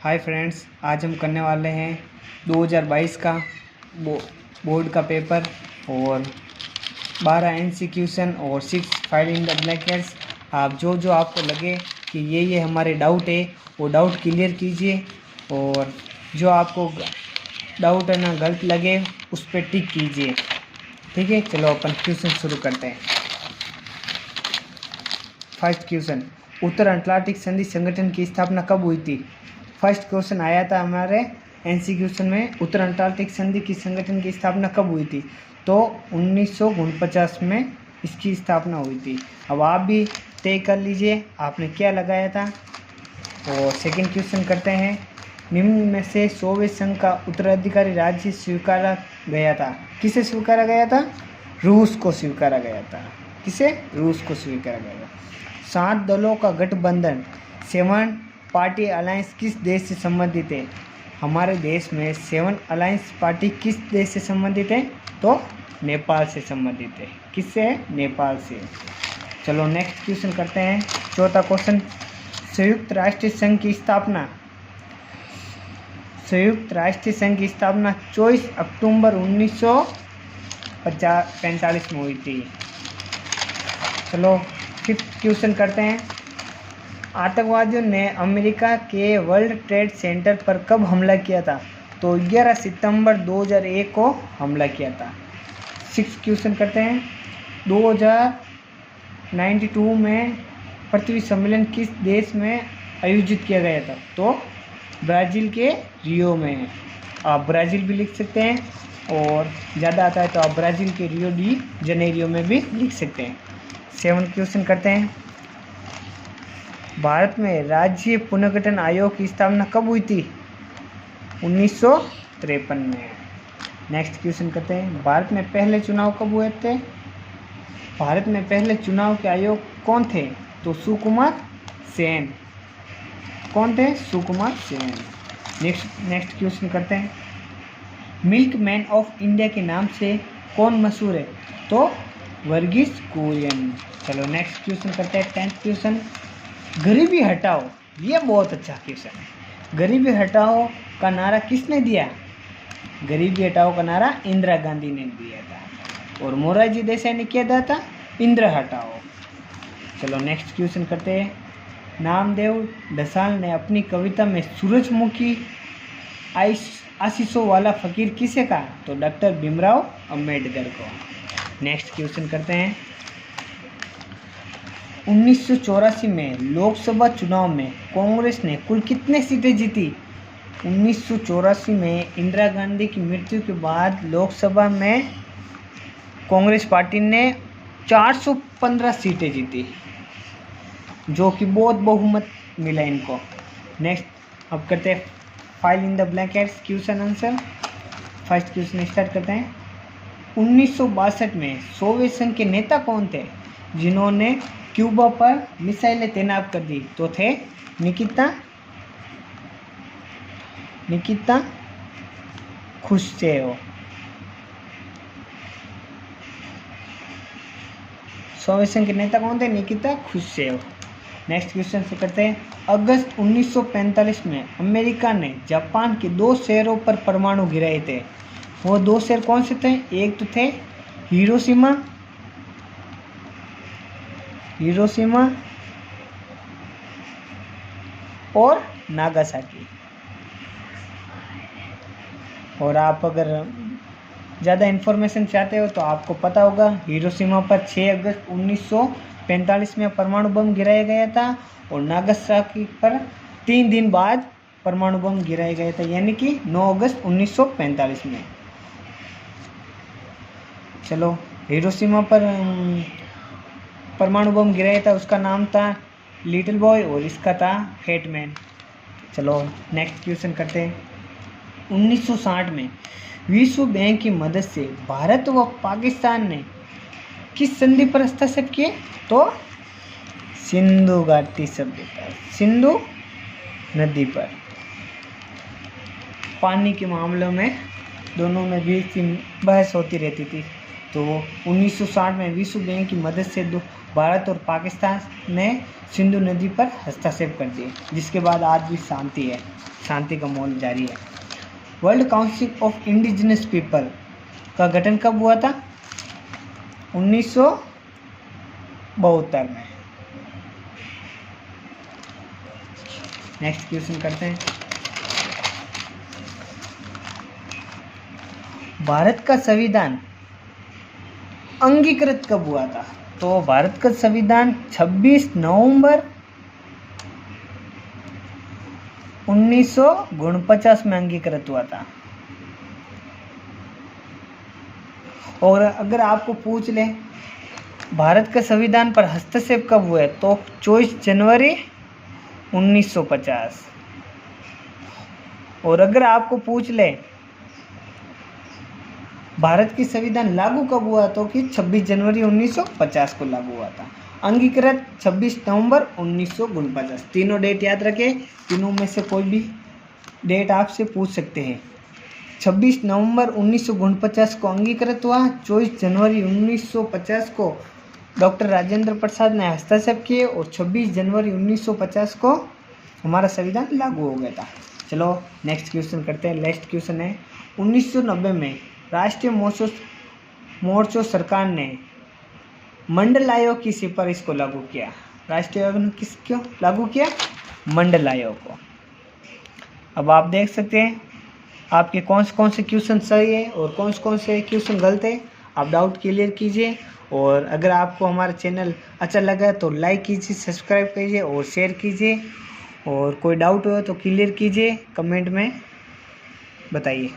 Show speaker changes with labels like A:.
A: Hi friends, आज हम करने वाले हैं 2022 का बोर्ड का पेपर और 12 एमसीक्यूशन और 6 फाइल इन द ब्लैंकेट्स। आप जो आपको लगे कि ये हमारे डाउट है वो डाउट क्लियर कीजिए और जो आपको डाउट है ना गलत लगे उस पर टिक कीजिए। ठीक है, चलो अपन क्वेश्चन शुरू करते हैं। फर्स्ट क्वेश्चन, उत्तर अटलांटिक संधि संगठन की स्थापना कब हुई थी? फर्स्ट क्वेश्चन आया था हमारे एमसीक्यूशन में, उत्तर अटलांटिक संधि की संगठन की स्थापना कब हुई थी? तो 1949 में इसकी स्थापना हुई थी। अब आप भी तय कर लीजिए आपने क्या लगाया था। और सेकंड क्वेश्चन करते हैं, निम्न में से सोवियत संघ का उत्तराधिकारी राज्य स्वीकारा गया था? किसे स्वीकारा गया था? रूस को स्वीकारा गया था। किसे? रूस को स्वीकारा गया था। 7 दलों का गठबंधन 7 पार्टी अलायंस किस देश से संबंधित है? हमारे देश में 7 अलायंस पार्टी किस देश से संबंधित है? तो नेपाल से संबंधित है। किससे? नेपाल से। चलो नेक्स्ट क्वेश्चन करते हैं। चौथा क्वेश्चन, संयुक्त राष्ट्र संघ की स्थापना 24 अक्टूबर 1945 में हुई थी। चलो फिफ्थ क्वेश्चन करते हैं, आतंकवादियों ने अमेरिका के वर्ल्ड ट्रेड सेंटर पर कब हमला किया था? तो 11 सितंबर 2001 को हमला किया था। सिक्स क्वेश्चन करते हैं, 2092 में पृथ्वी सम्मेलन किस देश में आयोजित किया गया था? तो ब्राज़ील के रियो में। आप ब्राज़ील भी लिख सकते हैं और ज़्यादा आता है तो आप ब्राज़ील के रियो डी जनेरियो में भी लिख सकते हैं। 7 क्वेश्चन करते हैं, भारत में राज्य पुनर्गठन आयोग की स्थापना कब हुई थी? 1953 में। नेक्स्ट क्वेश्चन करते हैं, भारत में पहले चुनाव कब हुए थे? भारत में पहले चुनाव के आयोग कौन थे? तो सुकुमार सेन। कौन थे? सुकुमार सेन। नेक्स्ट क्वेश्चन करते हैं, मिल्क मैन ऑफ इंडिया के नाम से कौन मशहूर है? तो वर्गीस कुरियन। चलो नेक्स्ट क्वेश्चन करते हैं। 10th क्वेश्चन, गरीबी हटाओ, ये बहुत अच्छा क्वेश्चन है। गरीबी हटाओ का नारा किसने दिया? गरीबी हटाओ का नारा इंदिरा गांधी ने दिया था और मोरारजी देसाई ने क्या दिया था? इंदिरा हटाओ। चलो नेक्स्ट क्वेश्चन करते हैं, नामदेव ढसाल ने अपनी कविता में सूरजमुखी आशीषों वाला फकीर किसे कहा? तो डॉक्टर भीमराव अंबेडकर को। नेक्स्ट क्वेश्चन करते हैं, 1984 में लोकसभा चुनाव में कांग्रेस ने कुल कितने सीटें जीती? 1984 में इंदिरा गांधी की मृत्यु के बाद लोकसभा में कांग्रेस पार्टी ने 415 सीटें जीती, जो कि बहुत बहुमत मिला इनको। नेक्स्ट अब करते हैं file in the blankets question answer. First question start करते हैं, 1962 में सोवियत संघ के नेता कौन थे जिन्होंने क्यूबा पर मिसाइलें तैनात कर दी? तो थे निकिता खुश्चेव। सोवियत संघ के नेता कौन थे? निकिता खुश्चेव। नेक्स्ट क्वेश्चन से करते हैं, अगस्त 1945 में अमेरिका ने जापान के 2 शहरों पर परमाणु गिराए थे। वो 2 शहर कौन से थे? एक तो थे हिरोशिमा और नागासाकी। और आप अगर ज़्यादा इन्फॉर्मेशन चाहते हो तो आपको पता होगा, हिरोशिमा पर 6 अगस्त 1945 में परमाणु बम गिराया गया था और नागासाकी पर 3 दिन बाद परमाणु बम गिराया गया था, यानी कि 9 अगस्त 1945 में। चलो, हिरोशिमा पर परमाणु बम गिराया था, उसका नाम था लिटिल बॉय और इसका था फैट मैन। चलो नेक्स्ट क्वेश्चन करते हैं, 1960 में विश्व बैंक की मदद से भारत व पाकिस्तान ने किस संधि पर हस्ताक्षर किए? तो सिंधु घाटी सभ्यता, सिंधु नदी पर। पानी के मामलों में दोनों में भी बहस होती रहती थी, तो 1960 में विश्व बैंक की मदद से भारत और पाकिस्तान ने सिंधु नदी पर हस्तक्षेप कर दिए, जिसके बाद आज भी शांति है। शांति का माहौल जारी है। World council of indigenous people का गठन कब हुआ था? 1972 में। नेक्स्ट क्वेश्चन करते हैं। भारत का संविधान अंगीकृत कब हुआ था? तो भारत का संविधान 26 नवंबर 1949 में अंगीकृत हुआ था। और अगर आपको पूछ ले भारत के संविधान पर हस्तक्षेप कब हुआ है, तो 24 जनवरी 1950। और अगर आपको पूछ ले भारत की संविधान लागू कब हुआ, तो कि 26 जनवरी 1950 को लागू हुआ था। अंगीकृत 26 नवंबर 1949। तीनों डेट याद रखें, तीनों में से कोई भी डेट आपसे पूछ सकते हैं। 26 नवंबर 1949 को अंगीकृत हुआ, 24 जनवरी 1950 को डॉक्टर राजेंद्र प्रसाद ने हस्तक्षेप किए और 26 जनवरी 1950 को हमारा संविधान लागू हो गया था। चलो नेक्स्ट क्वेश्चन करते हैं। नेक्स्ट क्वेश्चन है 1990 में राष्ट्रीय मोर्चो सरकार ने मंडल आयोग की सिफारिश को लागू किया। राष्ट्रीय आयोग ने किसको लागू किया? मंडल आयोग को। अब आप देख सकते हैं आपके कौन से क्वेश्चन सही है और कौन से क्वेश्चन गलत है। आप डाउट क्लियर कीजिए और अगर आपको हमारा चैनल अच्छा लगा तो लाइक कीजिए, सब्सक्राइब कीजिए और शेयर कीजिए। और कोई डाउट हो तो क्लियर कीजिए, कमेंट में बताइए।